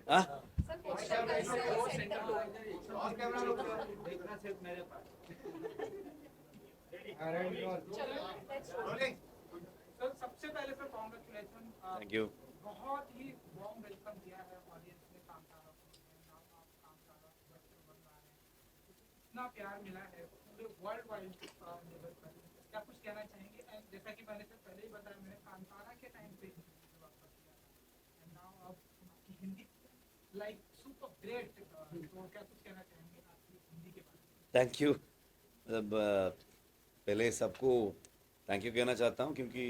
हाँ sir question कैसे हो सेंटर लो। चलो लेट्स सर सबसे पहले सर कॉन्ग्रेचुलेशन, थैंक यू। बहुत ही वार्म वेलकम दिया है ऑडियंस ने कामतारा को। नाम आप कामतारा बच्चे बन रहा है, इतना प्यार मिला है पूरे वर्ल्ड वाइड लेवल पर। क्या कुछ कहना चाहेंगे? एंड जैसा कि मैंने सर पहले ही बताया, मैंने कामतारा के टाइम पे हिंदी से आपका किया था एंड नाउ अब आपकी हिंदी लाइक सुपर ग्रेट। तो क्या कुछ कहना चाहेंगे आपकी हिंदी के बारे में? Thank you. मतलब पहले सबको थैंक यू कहना चाहता हूँ, क्योंकि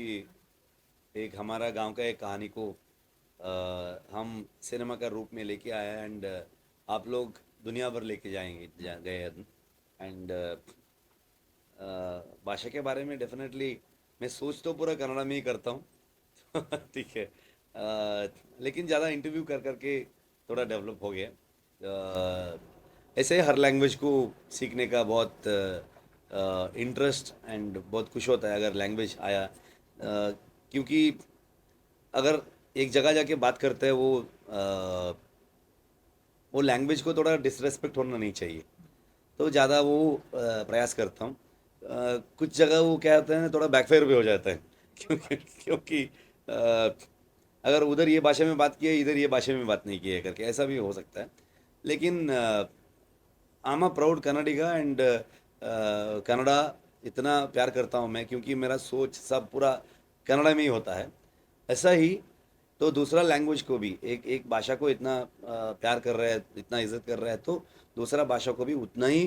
एक हमारा गांव का एक कहानी को हम सिनेमा का रूप में लेके आए हैं, एंड आप लोग दुनिया भर लेके जाएंगे गए हैं। एंड भाषा के बारे में डेफिनेटली मैं सोच तो पूरा कन्नड़ा में ही करता हूँ। ठीक है। लेकिन ज़्यादा इंटरव्यू कर करके थोड़ा डेवलप हो गया। ऐसे हर लैंग्वेज को सीखने का बहुत इंटरेस्ट एंड बहुत खुश होता है अगर लैंग्वेज आया, क्योंकि अगर एक जगह जाके बात करते हैं वो लैंग्वेज को थोड़ा डिसरेस्पेक्ट होना नहीं चाहिए। तो ज़्यादा वो प्रयास करता हूँ। कुछ जगह वो क्या होता है ना, थोड़ा बैकफायर भी हो जाता है। क्योंकि अगर उधर ये भाषा में बात की है, इधर ये भाषा में बात नहीं की है करके ऐसा भी हो सकता है। लेकिन I am a proud Kannadiga, and Kannada इतना प्यार करता हूँ मैं, क्योंकि मेरा सोच सब पूरा कन्नड़ा में ही होता है। ऐसा ही तो दूसरा लैंग्वेज को भी एक एक भाषा को इतना प्यार कर रहा है, इतना इज्जत कर रहा है, तो दूसरा भाषा को भी उतना ही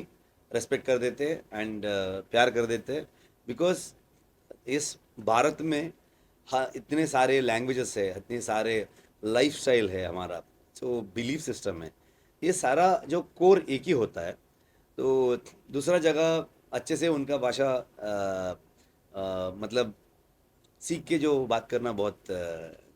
रेस्पेक्ट कर देते हैं एंड प्यार कर देते हैं। बिकॉज इस भारत में हाँ इतने सारे लैंग्वेजेस है, इतने सारे लाइफ स्टाइल है हमारा, जो बिलीफ सिस्टम है, ये सारा जो कोर एक ही होता है। तो दूसरा जगह अच्छे से उनका भाषा मतलब सीख के जो बात करना बहुत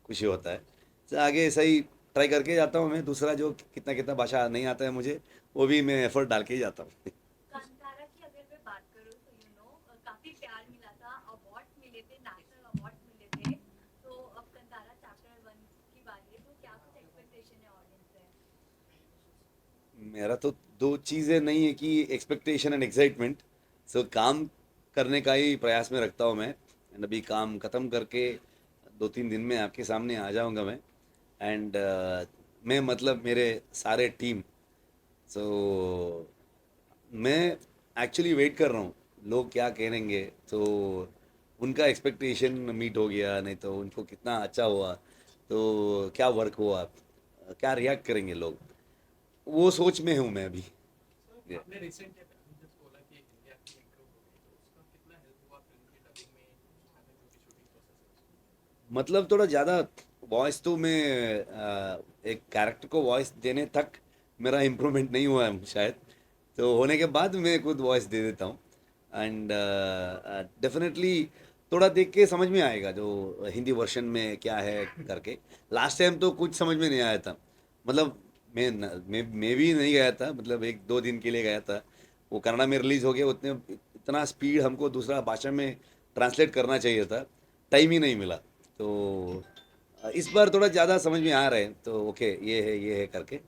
खुशी होता है। तो आगे ऐसा ही ट्राई करके जाता हूँ मैं। दूसरा जो कितना कितना भाषा नहीं आता है मुझे, वो भी मैं एफर्ट डाल के ही जाता हूँ। कांतारा की अगर मैं बात करूँ तो काफी प्यार मिला था, अवार्ड मिले थे, नेशनल अवार्ड मिले थे। तो अब कांतारा चैप्टर 1 की बारी है, तो क्या कुछ एक्सपेक्टेशन है ऑडियंस से? मेरा तो दो चीज़ें नहीं है कि एक्सपेक्टेशन एंड एक्साइटमेंट। सो काम करने का ही प्रयास में रखता हूँ मैं, एंड अभी काम ख़त्म करके 2-3 दिन में आपके सामने आ जाऊँगा मैं। एंड मैं मतलब मेरे सारे टीम, सो मैं एक्चुअली वेट कर रहा हूँ लोग क्या कहेंगे। तो उनका एक्सपेक्टेशन मीट हो गया, नहीं तो उनको कितना अच्छा हुआ, तो क्या वर्क हुआ, क्या रिएक्ट करेंगे लोग, वो सोच में हूँ मैं अभी। सर आपने रिसेंट जस्ट बोला कि हिंदी आपकी इम्प्रूव हो गई, तो उसका कितना हेल्प हुआ फिल्म की डबिंग में, जो भी शूटिंग प्रोसेस है उसमें? मतलब थोड़ा ज़्यादा वॉइस तो मैं एक कैरेक्टर को वॉइस देने तक मेरा इम्प्रूवमेंट नहीं हुआ है शायद। तो होने के बाद मैं खुद वॉइस दे देता हूँ। एंड डेफिनेटनेटली थोड़ा देख के समझ में आएगा जो हिंदी वर्जन में क्या है करके। लास्ट टाइम तो कुछ समझ में नहीं आया था। मतलब मैं भी नहीं गया था, मतलब 1-2 दिन के लिए गया था। वो कन्नड़ा में रिलीज़ हो गया, उतने इतना स्पीड हमको दूसरा भाषा में ट्रांसलेट करना चाहिए था, टाइम ही नहीं मिला। तो इस बार थोड़ा ज़्यादा समझ में आ रहे हैं, तो ओके ये है करके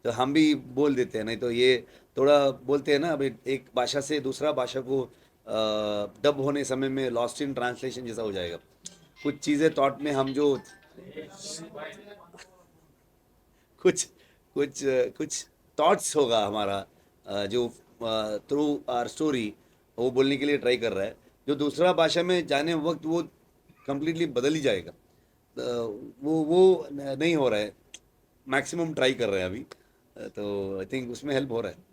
तो हम भी बोल देते हैं। नहीं तो ये थोड़ा बोलते हैं ना, अभी एक भाषा से दूसरा भाषा को डब होने समय में लॉस्ट इन ट्रांसलेशन जैसा हो जाएगा। कुछ चीज़ें थॉट में हम जो कुछ कुछ कुछ थॉट्स होगा हमारा, जो थ्रू आर स्टोरी वो बोलने के लिए ट्राई कर रहा है, जो दूसरा भाषा में जाने वक्त वो कम्प्लीटली बदल ही जाएगा। वो नहीं हो रहा है। मैक्सिमम ट्राई कर रहे हैं अभी। तो आई थिंक उसमें हेल्प हो रहा है। सर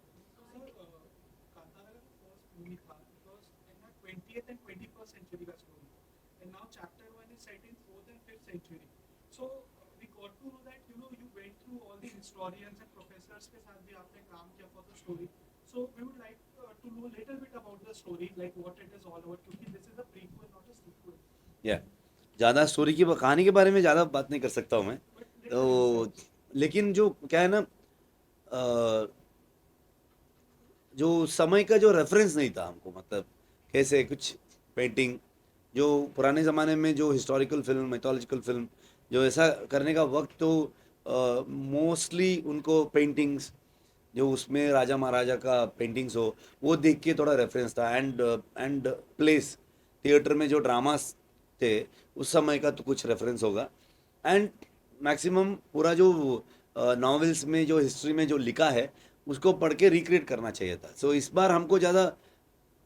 कांतारा का जो फर्स्ट मूवी था, it was in the 20th and 21st century का story, and now chapter 1 is set in 4th and 5th century. So we got to know that you went through all the historians and professors के साथ भी आपने काम किया for the story. So we would like to know a little bit about the story, like what it is all about, क्योंकि this is a prequel not a sequel. या ज़्यादा story की कहानी के बारे में ज़्यादा बात नहीं कर सकता हूँ मैं। But little तो insights. लेकिन जो क्या है ना, जो समय का जो रेफरेंस नहीं था हमको, मतलब कैसे कुछ पेंटिंग जो पुराने ज़माने में जो हिस्टोरिकल फिल्म, मिथोलॉजिकल फिल्म, जो ऐसा करने का वक्त तो मोस्टली उनको पेंटिंग्स जो उसमें राजा महाराजा का पेंटिंग्स हो वो देख के थोड़ा रेफरेंस था एंड प्लेस थिएटर में जो ड्रामास थे उस समय का तो कुछ रेफरेंस होगा एंड मैक्सिमम पूरा जो नॉवेल्स में जो हिस्ट्री में जो लिखा है उसको पढ़ के रिक्रिएट करना चाहिए था सो इस बार हमको ज़्यादा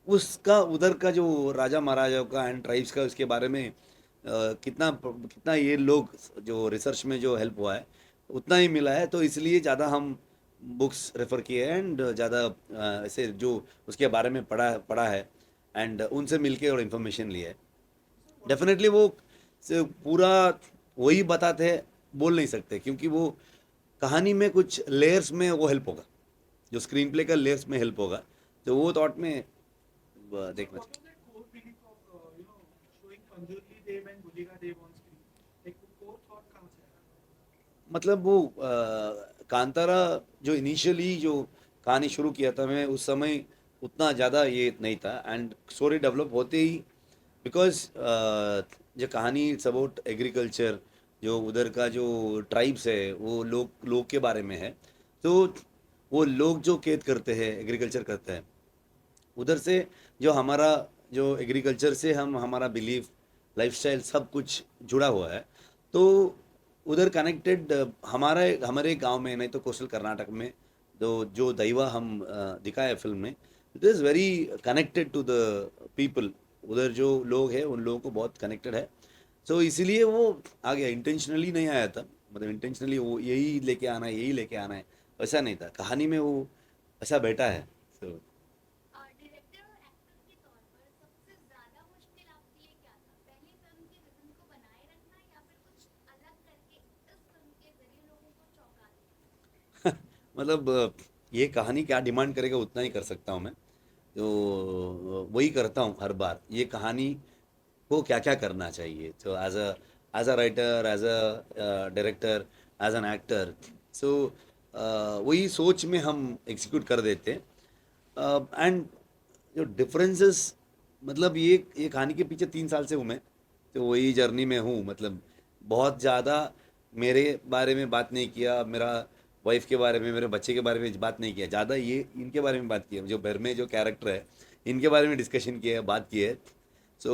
उसका उधर का जो राजा महाराजा का एंड ट्राइब्स का उसके बारे में कितना कितना ये लोग जो रिसर्च में जो हेल्प हुआ है उतना ही मिला है तो इसलिए ज़्यादा हम बुक्स रेफ़र किए हैं एंड ज़्यादा ऐसे जो उसके बारे में पढ़ा पढ़ा है एंड उनसे मिलके और इन्फॉर्मेशन लिया है डेफिनेटली वो से पूरा वही बताते हैं बोल नहीं सकते क्योंकि वो कहानी में कुछ लेयर्स में वो हेल्प होगा जो स्क्रीन प्ले का लेयर्स में हेल्प होगा तो वो थॉट में देखना What चाहिए was that core belief of showing Panjurli Dev and Gulliga Dev on screen? Like वो core thought कहाँ से आया? मतलब वो कांतारा जो इनिशियली जो कहानी शुरू किया था मैं उस समय उतना ज़्यादा ये नहीं था एंड स्टोरी डेवलप होते ही बिकॉज जो कहानी इट्स अबाउट एग्रीकल्चर जो उधर का जो ट्राइब्स है वो लोग के बारे में है तो वो लोग जो खेत करते हैं एग्रीकल्चर करते हैं उधर से जो हमारा जो एग्रीकल्चर से हम हमारा बिलीफ लाइफस्टाइल सब कुछ जुड़ा हुआ है तो उधर कनेक्टेड हमारे हमारे गांव में नहीं तो कोस्टल कर्नाटक में जो दैवा हम दिखाए फिल्म में it is very connected to the people उधर जो लोग हैं उन लोगों को बहुत कनेक्टेड है सो इसीलिए वो आ गया इंटेंशनली नहीं आया था मतलब इंटेंशनली वो यही लेके आना है ऐसा नहीं था कहानी में वो ऐसा बैठा है so, डायरेक्टर और एक्टर के तौर पर सबसे ज्यादा मुश्किल आपके लिए क्या था पहली फिल्म के रिदम को बनाए रखना या फिर कुछ अलग करके इस फिल्म के जरिए लोगों को चौंका देना मतलब ये कहानी क्या डिमांड करेगा उतना ही कर सकता हूँ मैं तो वही करता हूँ हर बार ये कहानी को क्या क्या करना चाहिए तो as a writer as a director as an actor so वही सोच में हम एग्जीक्यूट कर देते हैं एंड जो डिफरेंसेस मतलब ये कहानी के पीछे 3 साल से हूँ मैं तो वही जर्नी में हूँ मतलब बहुत ज़्यादा मेरे बारे में बात नहीं किया मेरा वाइफ के बारे में मेरे बच्चे के बारे में बात नहीं किया ज़्यादा ये इनके बारे में बात की है जो घर में जो कैरेक्टर है इनके बारे में डिस्कशन किया है बात की है सो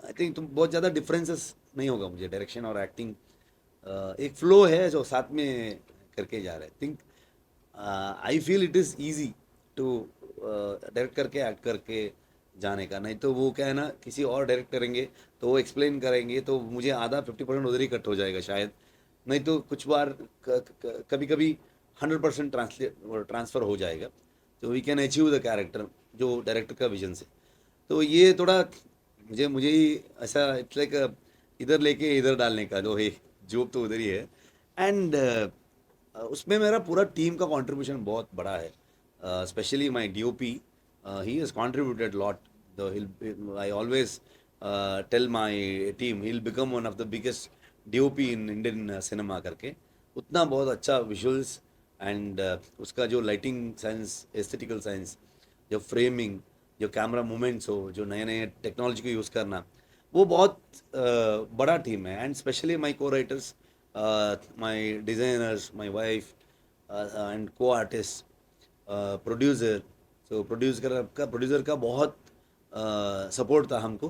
आई थिंक तुम बहुत ज़्यादा डिफरेंसेस नहीं होगा मुझे डायरेक्शन और एक्टिंग एक फ्लो है जो साथ में करके जा रहा है think I feel it is easy to direct करके एक्ट करके जाने का नहीं तो वो क्या है ना किसी और डायरेक्ट करेंगे तो वो एक्सप्लेन करेंगे तो मुझे आधा 50% उधर ही कट हो जाएगा शायद नहीं तो कुछ बार कभी कभी 100% ट्रांसफ़र हो जाएगा तो we can achieve the character जो डायरेक्टर का विजन से तो ये थोड़ा मुझे मुझे ही ऐसा इट्स लाइक इधर लेके इधर डालने का जो है जॉब तो उधर ही है एंड उसमें मेरा पूरा टीम का कंट्रीब्यूशन बहुत बड़ा है specially my DOP he has contributed lot I always tell my team he will become one of the biggest DOP in Indian cinema करके उतना बहुत अच्छा विजुअल्स एंड उसका जो लाइटिंग साइंस एस्थेटिकल साइंस जो फ्रेमिंग जो कैमरा मूवमेंट्स हो जो नए नए टेक्नोलॉजी को यूज़ करना वो बहुत बड़ा टीम है एंड स्पेशली माय को writers my designers my wife and को आर्टिस्ट प्रोड्यूसर सो प्रोड्यूसर का बहुत सपोर्ट था हमको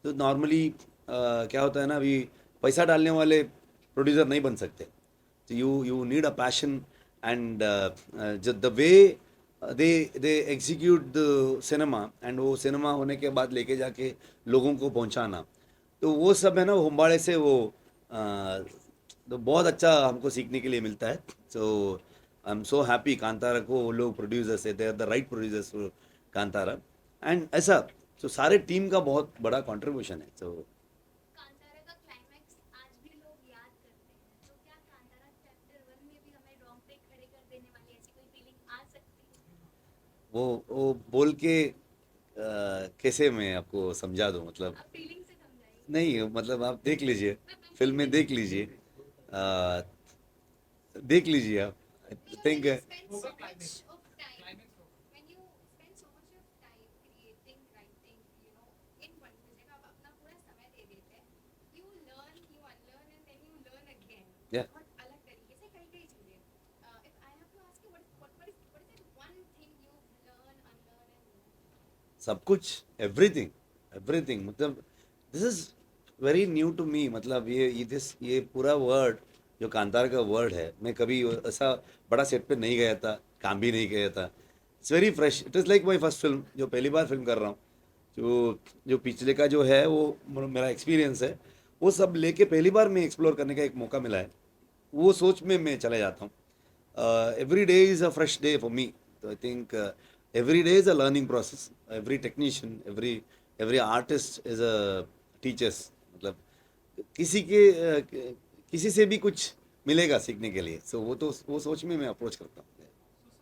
तो नॉर्मली क्या होता है ना अभी पैसा डालने वाले प्रोड्यूसर नहीं बन सकते so you need a passion and the way they execute the cinema and वो सिनेमा होने के बाद लेके जाके लोगों को पहुंचाना तो वो सब है ना वो हुम्बाड़े से वो तो बहुत अच्छा हमको सीखने के लिए मिलता है so I am so happy Kantara को वो लोग प्रोड्यूसर्स है they are the right producers for Kantara and ऐसा तो सारे टीम का बहुत बड़ा कंट्रीब्यूशन है तो कांतारा का क्लाइमैक्स आज भी लोग याद करते हैं तो क्या कांतारा चैप्टर 1 में भी हमें रोंगटे खड़े कर देने वाली ऐसी कोई फीलिंग आ सकती है वो बोल के कैसे मैं आपको समझा दूँ मतलब आप फीलिंग से समझाइए नहीं मतलब आप देख लीजिए फिल्म में देख लीजिए अ, देख लीजिए आप आई थिंक होगा climax. of time Climax होगा. when you spend so much of time creating writing in one जगह आप अपना पूरा समय दे देते हैं you learn you unlearn and then you learn again Yeah. बहुत अलग तरीके से सब कुछ, एवरीथिंग एवरीथिंग, मतलब this is very new to me. मतलब ये पूरा वर्ड जो कांतार का वर्ड है, मैं कभी ऐसा बड़ा सेट पे नहीं गया था, काम भी नहीं किया था। It's very fresh, it is like my first film, जो पहली बार फिल्म कर रहा हूँ। जो जो पिछले का जो है वो मेरा एक्सपीरियंस है, वो सब लेके पहली बार मैं एक्सप्लोर करने का एक मौका मिला है। वो सोच में मैं चले जाता हूँ। Every day is a fresh day for me. So I think every day is a learning process. Every technician, every artist is a teachers. मतलब किसी के किसी से भी कुछ मिलेगा सीखने के लिए। सो वो सोच में मैं अप्रोच करता हूँ।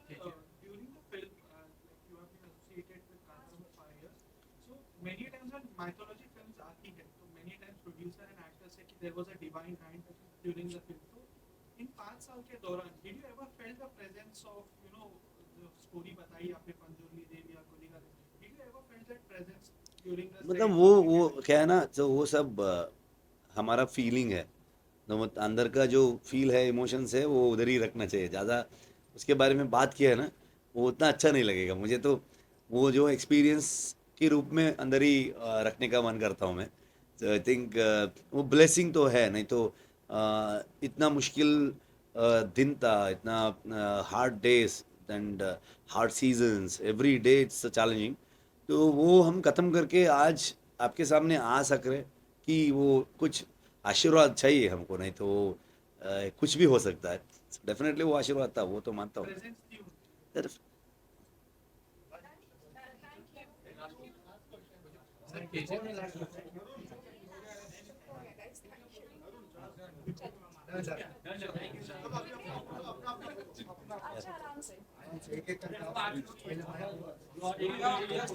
So, sir, during the film, like you have been associated with Kantara for 5 years. So many times when mythology films आती है, तो many times producer and actors say कि there was a divine hand during the film. तो इन 5 साल के दौरान, did you ever felt the presence of, you know, the story बताई आपने पंजोली देवी या कोलिका देवी, did you ever felt that presence during the मतलब set? वो क्या है ना, तो वो सब हमारा फीलिंग है। तो अंदर का जो फील है, इमोशंस है, वो उधर ही रखना चाहिए। ज़्यादा उसके बारे में बात किया है ना, वो उतना अच्छा नहीं लगेगा मुझे। तो वो जो एक्सपीरियंस के रूप में अंदर ही रखने का मन करता हूँ मैं। तो आई थिंक वो ब्लेसिंग तो है, नहीं तो इतना मुश्किल दिन था, इतना hard days and hard seasons, every day it's challenging. तो वो हम ख़त्म करके आज आपके सामने आ सक रहे कि वो कुछ आशीर्वाद चाहिए हमको, नहीं तो कुछ भी हो सकता है। डेफिनेटली वो आशीर्वाद था, वो तो मानता हूँ। Presence थी उनकी. That- अच्छा आराम से